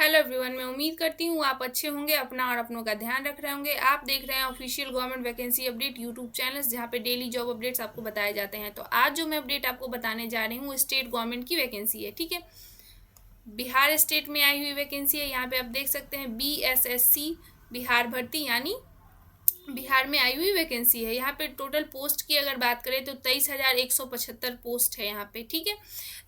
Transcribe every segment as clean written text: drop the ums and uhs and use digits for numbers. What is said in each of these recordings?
Hello everyone, मैं उम्मीद करती हूँ आप अच्छे होंगे, अपना और अपनों का ध्यान रख रहे होंगे। आप देख रहे हैं official government vacancy update YouTube channel, जहाँ पे डेली जॉब अपडेट्स आपको बताए जाते हैं। तो आज जो मैं अपडेट आपको बताने जा रही हूँ स्टेट गवर्नमेंट की वैकेंसी है। ठीक है, बिहार स्टेट में आई हुई वैकेंसी है। यहाँ पे आप देख सकते हैं BSSC बिहार भर्ती, यानी बिहार में आई हुई वैकेंसी है। यहाँ पे टोटल पोस्ट की अगर बात करें तो 23,175 पोस्ट है यहाँ पे। ठीक है,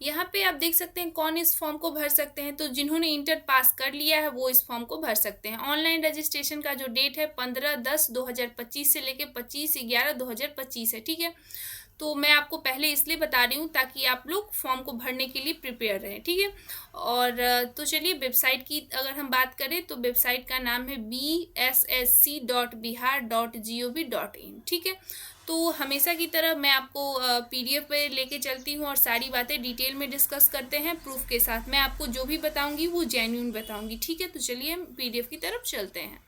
यहाँ पे आप देख सकते हैं कौन इस फॉर्म को भर सकते हैं। तो जिन्होंने इंटर पास कर लिया है वो इस फॉर्म को भर सकते हैं। ऑनलाइन रजिस्ट्रेशन का जो डेट है 15/10/2025 से लेके 25/11/2025 है। ठीक है, तो मैं आपको पहले इसलिए बता रही हूँ ताकि आप लोग फॉर्म को भरने के लिए प्रिपेयर रहें। ठीक है, और तो चलिए वेबसाइट की अगर हम बात करें तो वेबसाइट का नाम है bssc.bihar.gov.in। ठीक है, तो हमेशा की तरह मैं आपको PDF पे लेके चलती हूँ और सारी बातें डिटेल में डिस्कस करते हैं प्रूफ के साथ। मैं आपको जो भी बताऊंगी वो जेन्युइन बताऊंगी। ठीक है, तो चलिए हम PDF की तरफ चलते हैं।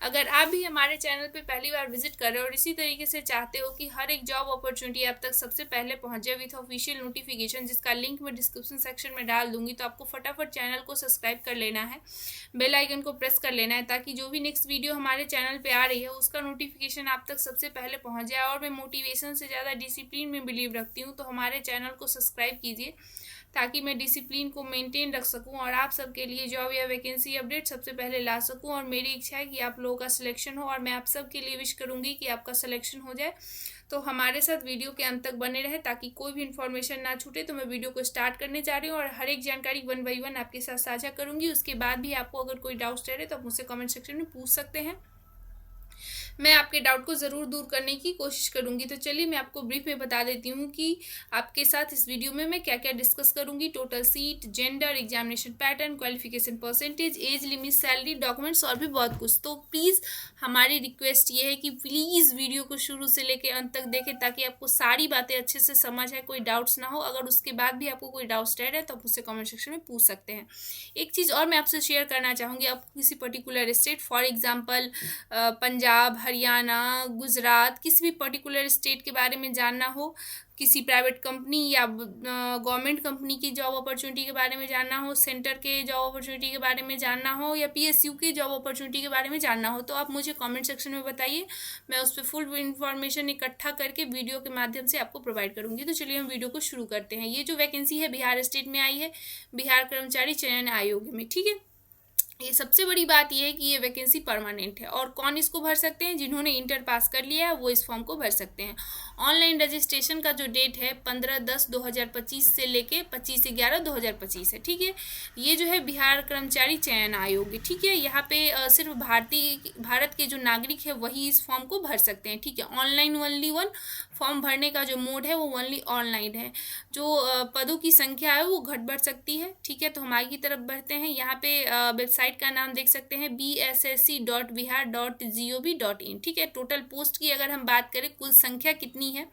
अगर आप भी हमारे चैनल पे पहली बार विजिट कर रहे हो और इसी तरीके से चाहते हो कि हर एक जॉब अपॉर्चुनिटी आप तक सबसे पहले पहुंच जाए विथ ऑफिशियल नोटिफिकेशन, जिसका लिंक मैं डिस्क्रिप्शन सेक्शन में डाल दूंगी, तो आपको फटाफट चैनल को सब्सक्राइब कर लेना है, बेल आइकन को प्रेस कर लेना है, ताकि जो भी नेक्स्ट वीडियो हमारे चैनल पे आ रही है उसका नोटिफिकेशन आप तक सबसे पहले पहुँच जाए। और मैं मोटिवेशन से ज़्यादा डिसिप्लिन में बिलीव रखती हूँ, तो हमारे चैनल को सब्सक्राइब कीजिए ताकि मैं डिसिप्लिन को मेंटेन रख सकूं और आप सबके लिए जॉब या वैकेंसी अपडेट सबसे पहले ला सकूं। और मेरी इच्छा है कि आप लोगों का सिलेक्शन हो, और मैं आप सबके लिए विश करूंगी कि आपका सिलेक्शन हो जाए। तो हमारे साथ वीडियो के अंत तक बने रहे ताकि कोई भी इन्फॉर्मेशन ना छूटे। तो मैं वीडियो को स्टार्ट करने जा रही हूँ और हर एक जानकारी 1 बाई 1 आपके साथ साझा करूंगी। उसके बाद भी आपको अगर कोई डाउट्स रहे तो आप मुझसे कमेंट सेक्शन में पूछ सकते हैं, मैं आपके डाउट को ज़रूर दूर करने की कोशिश करूंगी। तो चलिए मैं आपको ब्रीफ में बता देती हूँ कि आपके साथ इस वीडियो में मैं क्या क्या डिस्कस करूंगी। Total seat, gender, examination pattern, qualification percentage, age limit, salary, documents और भी बहुत कुछ। तो प्लीज़ हमारी रिक्वेस्ट ये है कि प्लीज़ वीडियो को शुरू से लेकर अंत तक देखें ताकि आपको सारी बातें अच्छे से समझ आए, कोई डाउट्स ना हो। अगर उसके बाद भी आपको कोई डाउट्स रह रहे हैं तो आप मुझसे कमेंट सेक्शन में पूछ सकते हैं। एक चीज़ और मैं आपसे शेयर करना चाहूँगी, आपको किसी particular state, for example Punjab, Haryana, Gujarat, किसी भी पर्टिकुलर स्टेट के बारे में जानना हो, किसी प्राइवेट कंपनी या गवर्नमेंट कंपनी की जॉब अपॉर्चुनिटी के बारे में जानना हो, सेंटर के जॉब अपॉर्चुनिटी के बारे में जानना हो, या PSU के जॉब अपॉर्चुनिटी के बारे में जानना हो, तो आप मुझे कमेंट सेक्शन में बताइए। मैं उस पर फुल इन्फॉर्मेशन इकट्ठा करके वीडियो के माध्यम से आपको प्रोवाइड करूंगी। तो चलिए हम वीडियो को शुरू करते हैं। ये जो वैकेंसी है बिहार स्टेट में आई है, बिहार कर्मचारी चयन आयोग में। ठीक है, ये सबसे बड़ी बात यह है कि ये वैकेंसी परमानेंट है। और कौन इसको भर सकते हैं? जिन्होंने इंटर पास कर लिया है वो इस फॉर्म को भर सकते हैं। ऑनलाइन रजिस्ट्रेशन का जो डेट है 15/10/2025 से लेके 25/11/2025 है। ठीक है, ये जो है बिहार कर्मचारी चयन आयोग है। ठीक है, यहाँ पे सिर्फ भारत के जो नागरिक है वही इस फॉर्म को भर सकते हैं। ठीक है, ऑनलाइन ओनली वन, फॉर्म भरने का जो मोड है वो ओनली ऑनलाइन है। जो पदों की संख्या है वो घट बढ़ सकती है। ठीक है, तो हम आगे की तरफ बढ़ते हैं। यहाँ पे वेबसाइट का नाम देख सकते हैं bssc.bihar.gov.in। ठीक है, टोटल पोस्ट की अगर हम बात करें कुल संख्या कितनी है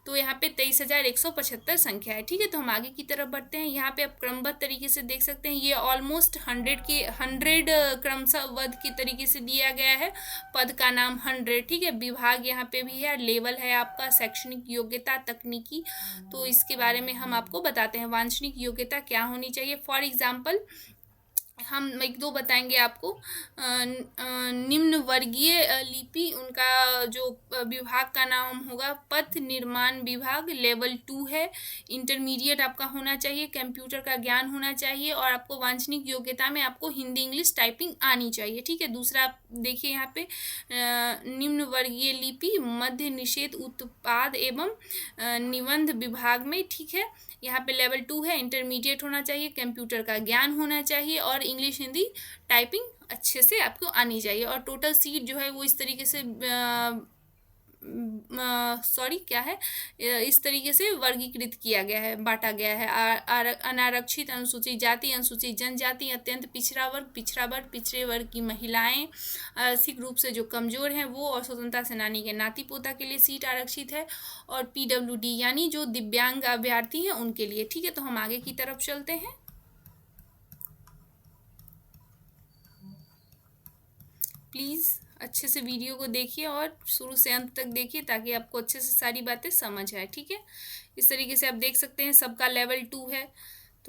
तो यहाँ पे 23,175 संख्या है। ठीक है, तो हम आगे की तरफ बढ़ते हैं। यहाँ पे आप क्रमबद्ध तरीके से देख सकते हैं, ये ऑलमोस्ट 100 क्रमबद्ध के तरीके से दिया गया है। पद का नाम 100। ठीक है, विभाग यहाँ पे भी है, लेवल है आपका शैक्षणिक योग्यता, तकनीकी, तो इसके बारे में हम आपको बताते हैं। वांछनीय योग्यता क्या होनी चाहिए, फॉर एग्जाम्पल हम 1-2 बताएंगे आपको। निम्न वर्गीय लिपि, उनका जो विभाग का नाम होगा पथ निर्माण विभाग, लेवल 2 है। इंटरमीडिएट आपका होना चाहिए, कंप्यूटर का ज्ञान होना चाहिए, और आपको वांछनीय योग्यता में आपको हिंदी इंग्लिश टाइपिंग आनी चाहिए। ठीक है, दूसरा आप देखिए यहाँ पे निम्न वर्गीय लिपि मध्य निषेध उत्पाद एवं निबंध विभाग में। ठीक है, यहाँ पे लेवल 2 है, इंटरमीडिएट होना चाहिए, कंप्यूटर का ज्ञान होना चाहिए, और इंग्लिश हिंदी टाइपिंग अच्छे से आपको आनी चाहिए। और टोटल सीट जो है वो इस तरीके से इस तरीके से वर्गीकृत किया गया है, बांटा गया है। अनारक्षित, अनुसूचित जाति, अनुसूचित जनजाति, अत्यंत पिछड़ा वर्ग, पिछड़े वर्ग की महिलाएं, आर्थिक रूप से जो कमजोर हैं वो, और स्वतंत्रता सेनानी के नाती पोता के लिए सीट आरक्षित है, और PWD यानी जो दिव्यांग अभ्यर्थी हैं उनके लिए। ठीक है, तो हम आगे की तरफ चलते हैं। प्लीज़ अच्छे से वीडियो को देखिए और शुरू से अंत तक देखिए ताकि आपको अच्छे से सारी बातें समझ आए। ठीक है, इस तरीके से आप देख सकते हैं सबका लेवल 2 है।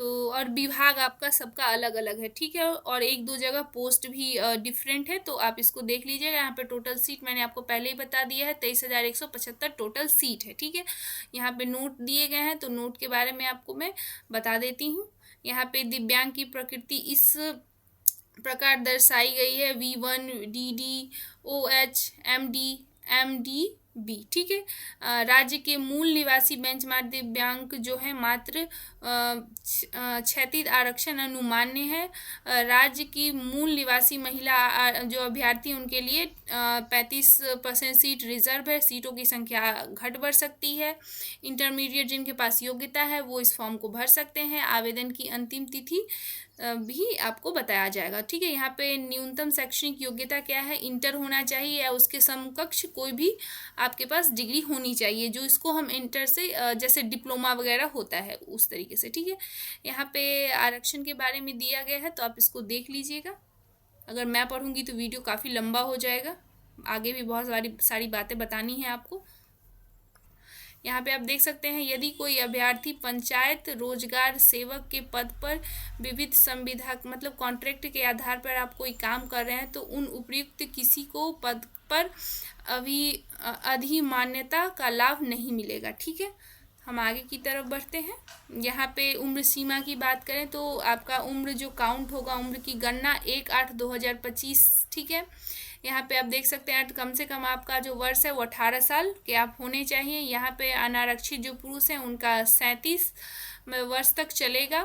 तो और विभाग आपका सबका अलग अलग है, ठीक है, और एक दो जगह पोस्ट भी डिफरेंट है, तो आप इसको देख लीजिएगा। यहाँ पे टोटल सीट मैंने आपको पहले ही बता दिया है, 23,175 टोटल सीट है, ठीक है। यहाँ पे नोट दिए गए हैं, तो नोट के बारे में आपको मैं बता देती हूँ। यहाँ पे दिव्यांग की प्रकृति इस प्रकार दर्शाई गई है: V1, DD, OH, MD B, ठीक है। राज्य के मूल निवासी बेंचमार्क दिव्यांग जो है मात्र 36 आरक्षण अनुमान्य है। राज्य की मूल निवासी महिला जो अभ्यर्थी उनके लिए 35% सीट रिजर्व है। सीटों की संख्या घट बढ़ सकती है। इंटरमीडिएट जिनके पास योग्यता है वो इस फॉर्म को भर सकते हैं। आवेदन की अंतिम तिथि भी आपको बताया जाएगा, ठीक है। यहाँ पे न्यूनतम शैक्षणिक योग्यता क्या है, इंटर होना चाहिए या उसके समकक्ष कोई भी आपके पास डिग्री होनी चाहिए, जो इसको हम इंटर से जैसे डिप्लोमा वगैरह होता है उस तरीके से, ठीक है। यहाँ पे आरक्षण के बारे में दिया गया है, तो आप इसको देख लीजिएगा। अगर मैं पढ़ूंगी तो वीडियो काफ़ी लंबा हो जाएगा, आगे भी बहुत सारी बातें बतानी है आपको। यहाँ पे आप देख सकते हैं, यदि कोई अभ्यर्थी पंचायत रोजगार सेवक के पद पर विविध संविदा मतलब कॉन्ट्रैक्ट के आधार पर आप कोई काम कर रहे हैं, तो उन उपयुक्त किसी को पद पर अधिमान्यता का लाभ नहीं मिलेगा, ठीक है। हम आगे की तरफ बढ़ते हैं। यहाँ पे उम्र सीमा की बात करें तो आपका उम्र जो काउंट होगा, उम्र की गणना 1/8/2025, ठीक है। यहाँ पे आप देख सकते हैं कम से कम आपका जो वर्ष है वो 18 साल के आप होने चाहिए। यहाँ पे अनारक्षित जो पुरुष हैं उनका 37 वर्ष तक चलेगा।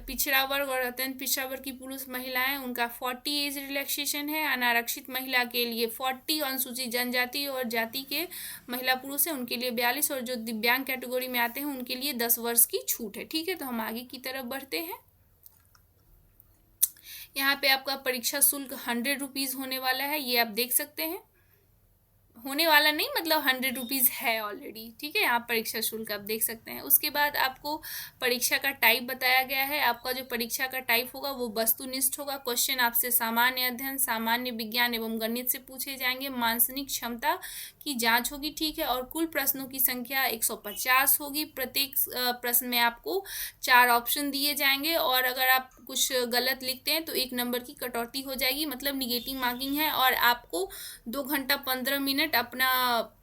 पिछड़ा वर्ग और अत्यंत पिछड़ा वर्ग की पुरुष महिलाएं उनका 40 एज रिलैक्सेशन है। अनारक्षित महिला के लिए 40, अनुसूचित जनजाति और जाति के महिला पुरुष हैं उनके लिए 42, और जो दिव्यांग कैटेगरी में आते हैं उनके लिए 10 वर्ष की छूट है, ठीक है। तो हम आगे की तरफ बढ़ते हैं। यहाँ पे आपका परीक्षा शुल्क 100 रुपीज़ होने वाला है, ये आप देख सकते हैं। होने वाला नहीं मतलब 100 रुपीज़ है ऑलरेडी, ठीक है। यहाँ परीक्षा शुल्क आप देख सकते हैं। उसके बाद आपको परीक्षा का टाइप बताया गया है। आपका जो परीक्षा का टाइप होगा वो वस्तुनिष्ठ होगा। क्वेश्चन आपसे सामान्य अध्ययन, सामान्य विज्ञान एवं गणित से पूछे जाएंगे। मानसिक क्षमता की जांच होगी, ठीक है। और कुल प्रश्नों की संख्या 150 होगी। प्रत्येक प्रश्न में आपको 4 ऑप्शन दिए जाएंगे, और अगर आप कुछ गलत लिखते हैं तो 1 नंबर की कटौती हो जाएगी, मतलब निगेटिव मार्किंग है। और आपको 2 घंटा 15 मिनट अपना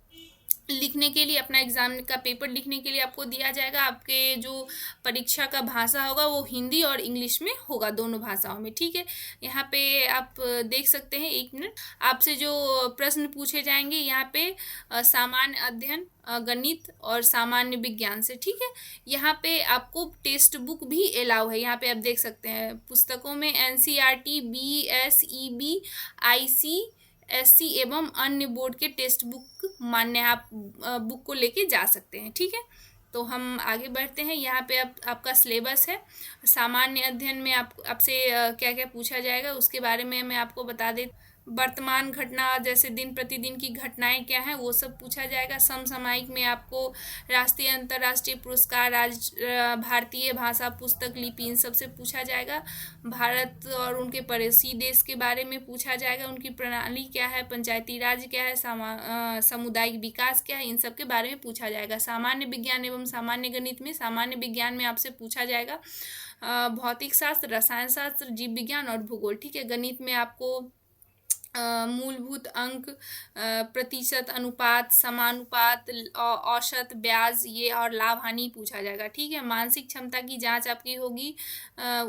लिखने के लिए, अपना एग्जाम का पेपर लिखने के लिए आपको दिया जाएगा। आपके जो परीक्षा का भाषा होगा वो हिंदी और इंग्लिश में होगा, दोनों भाषाओं में, ठीक है। यहाँ पे आप देख सकते हैं, 1 मिनट, आपसे जो प्रश्न पूछे जाएंगे यहाँ पे सामान्य अध्ययन, गणित और सामान्य विज्ञान से, ठीक है। यहाँ पे आपको टेक्स्ट बुक भी अलाउ है। यहाँ पे आप देख सकते हैं पुस्तकों में NCERT, BSEB, ICSE एवं अन्य बोर्ड के टेक्स्ट बुक मान्य आप बुक को लेके जा सकते हैं, ठीक है। तो हम आगे बढ़ते हैं। यहाँ पे आपका सिलेबस है। सामान्य अध्ययन में आपसे क्या क्या पूछा जाएगा उसके बारे में मैं आपको बता दे। वर्तमान घटना जैसे दिन प्रतिदिन की घटनाएं क्या हैं वो सब पूछा जाएगा। समसामयिक में आपको राष्ट्रीय अंतर्राष्ट्रीय पुरस्कार, भारतीय भाषा, पुस्तक, लिपि, इन सब से पूछा जाएगा। भारत और उनके पड़ोसी देश के बारे में पूछा जाएगा। उनकी प्रणाली क्या है, पंचायती राज क्या है, सामुदायिक विकास क्या है, इन सब के बारे में पूछा जाएगा। सामान्य विज्ञान एवं सामान्य गणित में, सामान्य विज्ञान में आपसे पूछा जाएगा भौतिक शास्त्र, रसायन शास्त्र, जीव विज्ञान और भूगोल, ठीक है। गणित में आपको मूलभूत अंक, प्रतिशत, अनुपात, समानुपात, औसत, ब्याज ये और लाभ हानि पूछा जाएगा, ठीक है। मानसिक क्षमता की जांच आपकी होगी,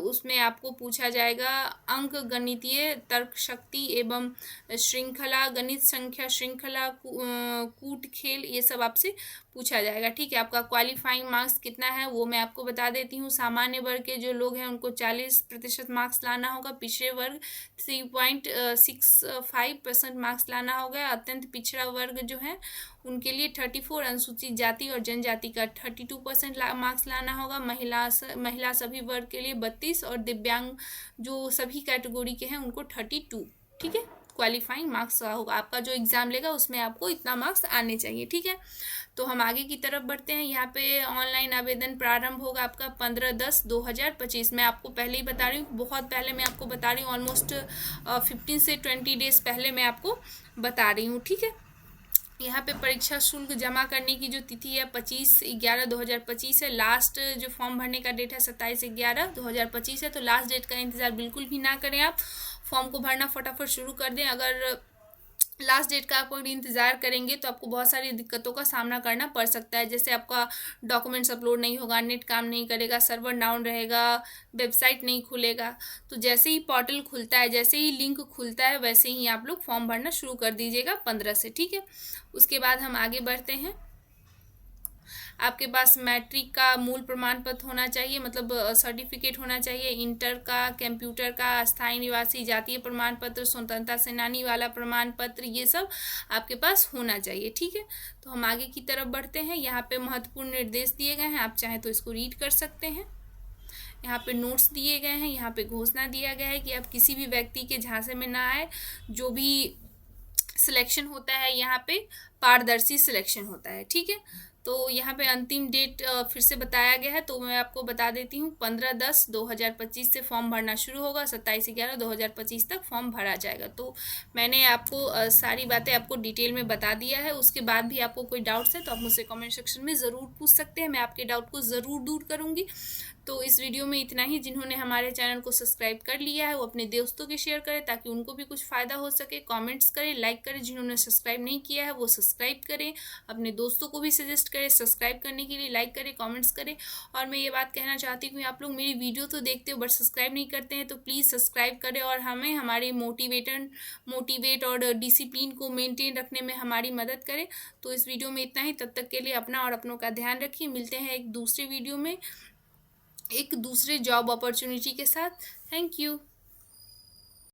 उसमें आपको पूछा जाएगा अंक गणितीय तर्क शक्ति एवं श्रृंखला, गणित संख्या श्रृंखला, कूट खेल, ये सब आपसे पूछा जाएगा, ठीक है। आपका क्वालिफाइंग मार्क्स कितना है वो मैं आपको बता देती हूँ। सामान्य वर्ग के जो लोग हैं उनको 40% मार्क्स लाना होगा। पिछड़े वर्ग 3.65% मार्क्स लाना होगा। अत्यंत पिछड़ा वर्ग जो है उनके लिए 34, अनुसूचित जाति और जनजाति का 32% मार्क्स लाना होगा। महिला सभी वर्ग के लिए 32, और दिव्यांग जो सभी कैटेगरी के हैं उनको 32, ठीक है। क्वालिफाइंग मार्क्स होगा। आपका जो एग्ज़ाम लेगा उसमें आपको इतना मार्क्स आने चाहिए, ठीक है। तो हम आगे की तरफ बढ़ते हैं। यहाँ पे ऑनलाइन आवेदन प्रारंभ होगा आपका 15/10/2025। मैं आपको पहले ही बता रही हूँ, बहुत पहले मैं आपको बता रही हूँ, ऑलमोस्ट 15 से 20 डेज पहले मैं आपको बता रही हूँ, ठीक है। यहाँ पे परीक्षा शुल्क जमा करने की जो तिथि है 25/11/2025 है। लास्ट जो फॉर्म भरने का डेट है 27/11/2025 है। तो लास्ट डेट का इंतज़ार बिल्कुल भी ना करें, आप फॉर्म को भरना फटाफट शुरू कर दें। अगर लास्ट डेट का आप अगर इंतज़ार करेंगे तो आपको बहुत सारी दिक्कतों का सामना करना पड़ सकता है, जैसे आपका डॉक्यूमेंट्स अपलोड नहीं होगा, नेट काम नहीं करेगा, सर्वर डाउन रहेगा, वेबसाइट नहीं खुलेगा। तो जैसे ही पोर्टल खुलता है, जैसे ही लिंक खुलता है, वैसे ही आप लोग फॉर्म भरना शुरू कर दीजिएगा 15 से, ठीक है। उसके बाद हम आगे बढ़ते हैं। आपके पास मैट्रिक का मूल प्रमाण पत्र होना चाहिए, मतलब सर्टिफिकेट होना चाहिए, इंटर का, कंप्यूटर का, स्थायी निवासी जातीय प्रमाण पत्र, स्वतंत्रता सेनानी वाला प्रमाण पत्र, ये सब आपके पास होना चाहिए, ठीक है। तो हम आगे की तरफ बढ़ते हैं। यहाँ पे महत्वपूर्ण निर्देश दिए गए हैं, आप चाहें तो इसको रीड कर सकते हैं। यहाँ पे नोट्स दिए गए हैं, यहाँ पे घोषणा दिया गया है कि आप किसी भी व्यक्ति के झांसे में ना आए। जो भी सिलेक्शन होता है यहाँ पे पारदर्शी सिलेक्शन होता है, ठीक है। तो यहाँ पे अंतिम डेट फिर से बताया गया है, तो मैं आपको बता देती हूँ। 15/10/2025 से फॉर्म भरना शुरू होगा, 27/11/2025 तक फॉर्म भरा जाएगा। तो मैंने आपको सारी बातें आपको डिटेल में बता दिया है। उसके बाद भी आपको कोई डाउट्स है तो आप मुझसे कमेंट सेक्शन में ज़रूर पूछ सकते हैं, मैं आपके डाउट को ज़रूर दूर करूँगी। तो इस वीडियो में इतना ही। जिन्होंने हमारे चैनल को सब्सक्राइब कर लिया है वो अपने दोस्तों के शेयर करें ताकि उनको भी कुछ फ़ायदा हो सके। कमेंट्स करें, लाइक करें। जिन्होंने सब्सक्राइब नहीं किया है वो सब्सक्राइब करें, अपने दोस्तों को भी सजेस्ट करें सब्सक्राइब करने के लिए, लाइक करें, कमेंट्स करें। और मैं ये बात कहना चाहती हूँ कि आप लोग मेरी वीडियो तो देखते हो बट सब्सक्राइब नहीं करते हैं, तो प्लीज़ सब्सक्राइब करें और हमें हमारे मोटिवेट और डिसिप्लिन को मेनटेन रखने में हमारी मदद करें। तो इस वीडियो में इतना ही। तब तक के लिए अपना और अपनों का ध्यान रखिए। मिलते हैं एक दूसरे वीडियो में एक दूसरे जॉब अपॉर्चुनिटी के साथ। Thank you.